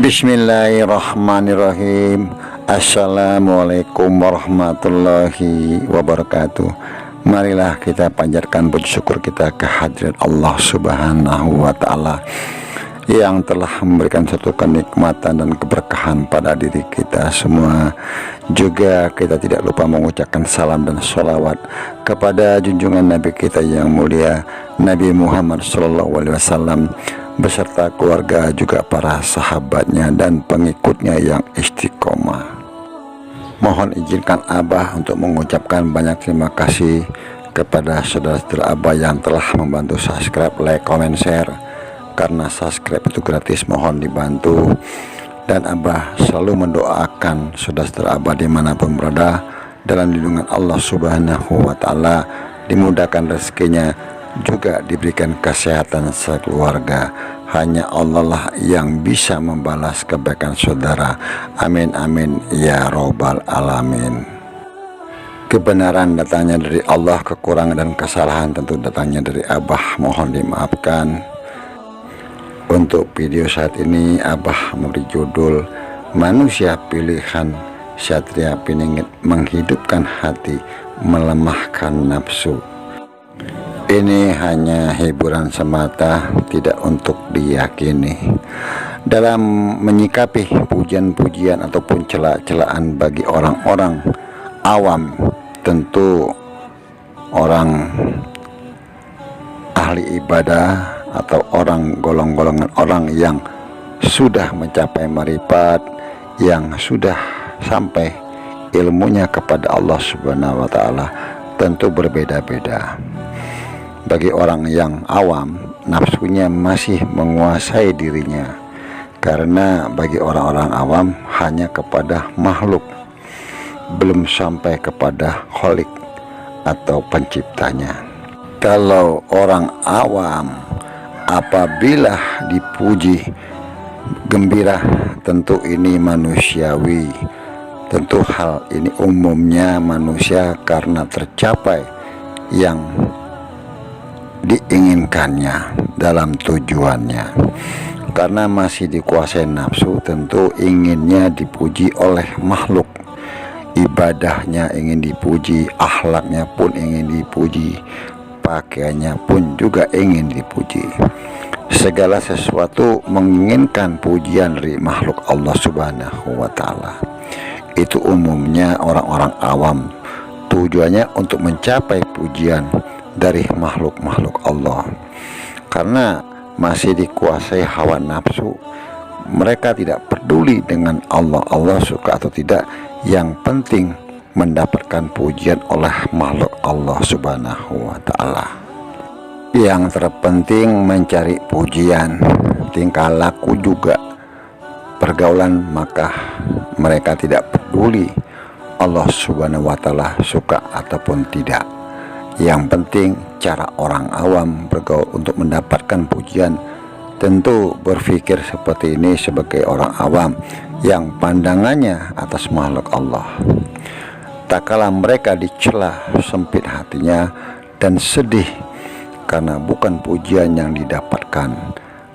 Bismillahirrahmanirrahim. Assalamualaikum warahmatullahi wabarakatuh. Marilah kita panjatkan puji syukur kita kehadirat Allah Subhanahu wa ta'ala yang telah memberikan satu kenikmatan dan keberkahan pada diri kita semua. Juga kita tidak lupa mengucapkan salam dan sholawat kepada junjungan Nabi kita yang mulia, Nabi Muhammad SAW, beserta keluarga, juga para sahabatnya dan pengikutnya yang istiqomah. Mohon izinkan Abah untuk mengucapkan banyak terima kasih kepada saudara-saudara Abah yang telah membantu subscribe, like, comment, share. Karena subscribe itu gratis, mohon dibantu. Dan Abah selalu mendoakan saudara-saudara Abah dimanapun berada dalam lindungan Allah Subhanahu wa ta'ala, dimudahkan rezekinya, juga diberikan kesehatan sekeluarga. Hanya Allah lah yang bisa membalas kebaikan saudara. Amin amin ya robbal alamin. Kebenaran datangnya dari Allah, kekurangan dan kesalahan tentu datangnya dari Abah, mohon dimaafkan. Untuk video saat ini Abah memberi judul Manusia Pilihan Satria Piningit Menghidupkan Hati, Melemahkan Nafsu. Ini hanya hiburan semata, tidak untuk diyakini. Dalam menyikapi pujian-pujian ataupun cela-celaan bagi orang-orang awam, tentu orang ahli ibadah atau orang golongan orang yang sudah mencapai marifat, yang sudah sampai ilmunya kepada Allah Subhanahu wa ta'ala, tentu berbeda-beda. Bagi orang yang awam, nafsunya masih menguasai dirinya, karena bagi orang-orang awam hanya kepada makhluk, belum sampai kepada Khalik atau penciptanya. Kalau orang awam apabila dipuji gembira, tentu ini manusiawi, tentu hal ini umumnya manusia karena tercapai yang diinginkannya dalam tujuannya. Karena masih dikuasai nafsu, tentu inginnya dipuji oleh makhluk, ibadahnya ingin dipuji, akhlaknya pun ingin dipuji, pakaiannya pun juga ingin dipuji. Segala sesuatu menginginkan pujian dari makhluk Allah Subhanahu wa ta'ala. Itu umumnya orang-orang awam, tujuannya untuk mencapai pujian dari makhluk-makhluk Allah. Karena masih dikuasai hawa nafsu, mereka tidak peduli dengan Allah, Allah suka atau tidak, yang penting mendapatkan pujian oleh makhluk Allah Subhanahu wa ta'ala. Yang terpenting mencari pujian, tingkah laku juga, pergaulan, maka mereka tidak peduli Allah Subhanahu wa ta'ala suka ataupun tidak. Yang penting cara orang awam bergaul untuk mendapatkan pujian, tentu berpikir seperti ini sebagai orang awam yang pandangannya atas makhluk Allah. Tak kala mereka dicela, sempit hatinya dan sedih karena bukan pujian yang didapatkan.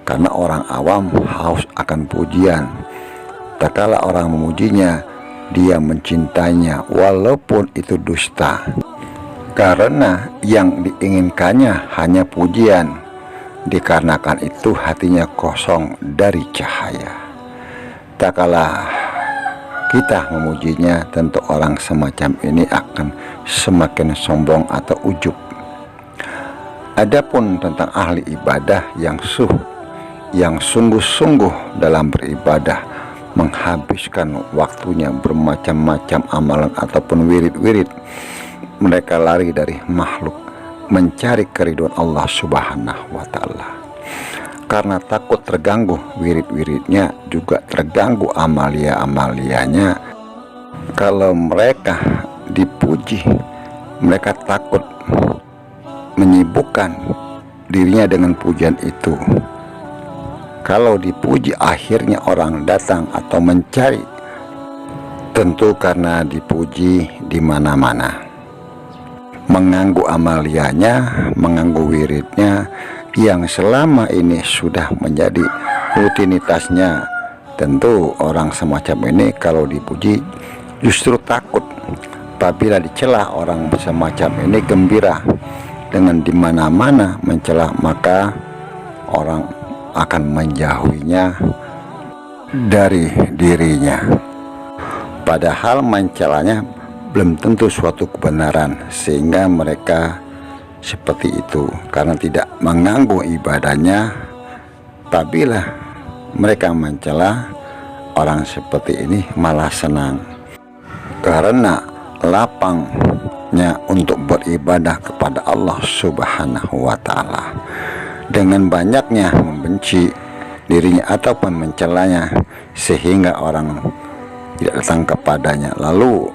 Karena orang awam haus akan pujian. Tak kala orang memujinya, dia mencintainya walaupun itu dusta. Karena yang diinginkannya hanya pujian, dikarenakan itu hatinya kosong dari cahaya. Tak kala kita memujinya, tentu orang semacam ini akan semakin sombong atau ujub. Adapun tentang ahli ibadah yang sungguh-sungguh dalam beribadah, menghabiskan waktunya bermacam-macam amalan ataupun wirid-wirid, mereka lari dari makhluk, mencari keridhaan Allah Subhanahu wa ta'ala. Karena takut terganggu wirid-wiridnya, juga terganggu amalia-amalianya. Kalau mereka dipuji, mereka takut menyibukkan dirinya dengan pujian itu. Kalau dipuji, akhirnya orang datang atau mencari, tentu karena dipuji di mana-mana. Mengganggu amalianya, mengganggu wiridnya yang selama ini sudah menjadi rutinitasnya, Tentu orang semacam ini kalau dipuji justru takut. Apabila dicela, orang semacam ini gembira. Dengan dimana-mana mencela, maka orang akan menjauhinya dari dirinya. Padahal mencelanya belum tentu suatu kebenaran, sehingga mereka seperti itu karena tidak mengganggu ibadahnya. Apabila mereka mencela, orang seperti ini malah senang karena lapangnya untuk beribadah kepada Allah Subhanahu wa Ta'ala. Dengan banyaknya membenci dirinya ataupun mencelanya, sehingga orang tidak datang kepadanya, lalu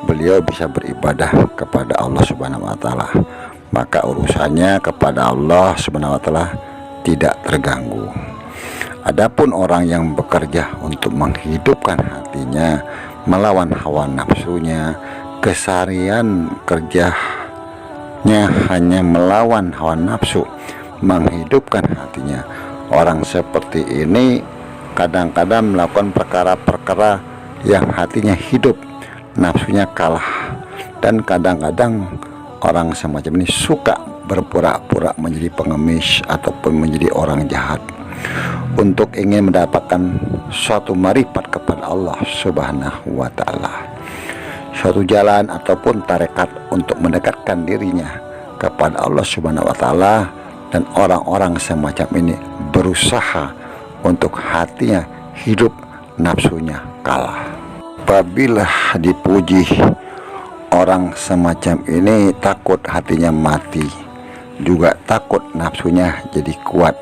beliau bisa beribadah kepada Allah Subhanahu wa Ta'ala, maka urusannya kepada Allah Subhanahu wa Ta'ala tidak terganggu. Adapun orang yang bekerja untuk menghidupkan hatinya, melawan hawa nafsunya, keseharian kerjanya hanya melawan hawa nafsu, menghidupkan hatinya, orang seperti ini kadang-kadang melakukan perkara-perkara yang hatinya hidup, nafsunya kalah. Dan kadang-kadang orang semacam ini suka berpura-pura menjadi pengemis ataupun menjadi orang jahat untuk ingin mendapatkan suatu marifat kepada Allah Subhanahu wa Ta'ala, suatu jalan ataupun tarekat untuk mendekatkan dirinya kepada Allah Subhanahu wa Ta'ala. Dan orang-orang semacam ini berusaha untuk hatinya hidup, nafsunya kalah. Apabila dipuji, orang semacam ini takut hatinya mati, juga takut nafsunya jadi kuat.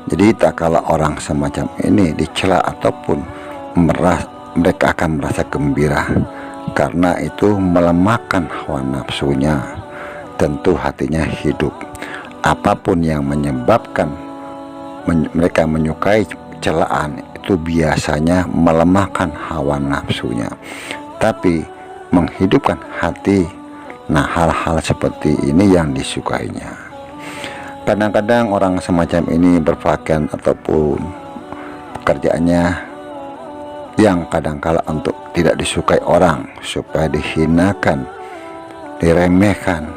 Jadi tak kala orang semacam ini dicela ataupun mereka akan merasa gembira, karena itu melemahkan hawa nafsunya. Tentu hatinya hidup. Apapun yang menyebabkan mereka menyukai celaan, itu biasanya melemahkan hawa nafsunya. Tapi menghidupkan hati, nah hal-hal seperti ini yang disukainya. Kadang-kadang orang semacam ini berpakaian ataupun pekerjaannya yang kadang-kala untuk tidak disukai orang, supaya dihinakan, diremehkan,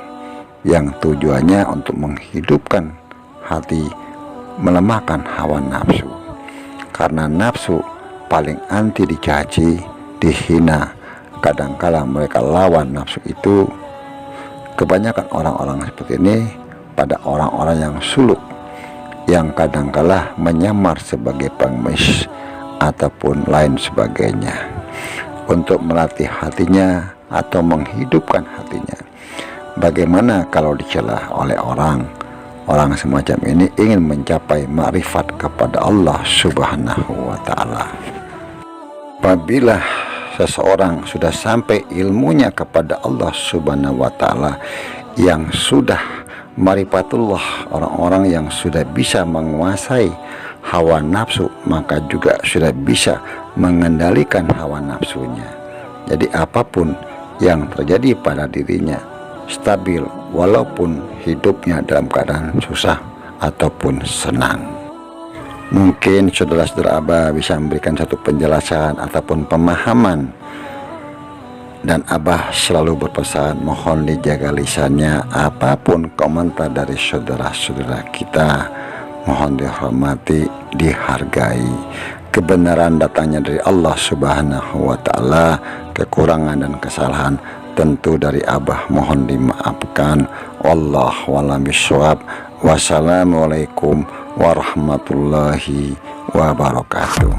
yang tujuannya untuk menghidupkan hati, melemahkan hawa nafsu. Karena nafsu paling anti dicaci, dihina. Kadang-kala mereka lawan nafsu itu. Kebanyakan orang-orang seperti ini pada orang-orang yang suluk, yang kadang-kala menyamar sebagai pengemis ataupun lain sebagainya, untuk melatih hatinya atau menghidupkan hatinya. Bagaimana kalau dicela oleh orang semacam ini ingin mencapai makrifat kepada Allah Subhanahu wa Ta'ala. Apabila seseorang sudah sampai ilmunya kepada Allah Subhanahu wa Ta'ala, yang sudah marifatullah, orang-orang yang sudah bisa menguasai hawa nafsu, maka juga sudah bisa mengendalikan hawa nafsunya. Jadi apapun yang terjadi pada dirinya stabil, walaupun hidupnya dalam keadaan susah ataupun senang. Mungkin saudara-saudara Abah bisa memberikan satu penjelasan ataupun pemahaman, dan Abah selalu berpesan mohon dijaga lisannya. Apapun komentar dari saudara-saudara kita mohon dihormati, dihargai. Kebenaran datangnya dari Allah Subhanahu wa Ta'ala, kekurangan dan kesalahan tentu dari Abah mohon dimaafkan. Wallahu a'lam bishawab. Wassalamualaikum warahmatullahi wabarakatuh.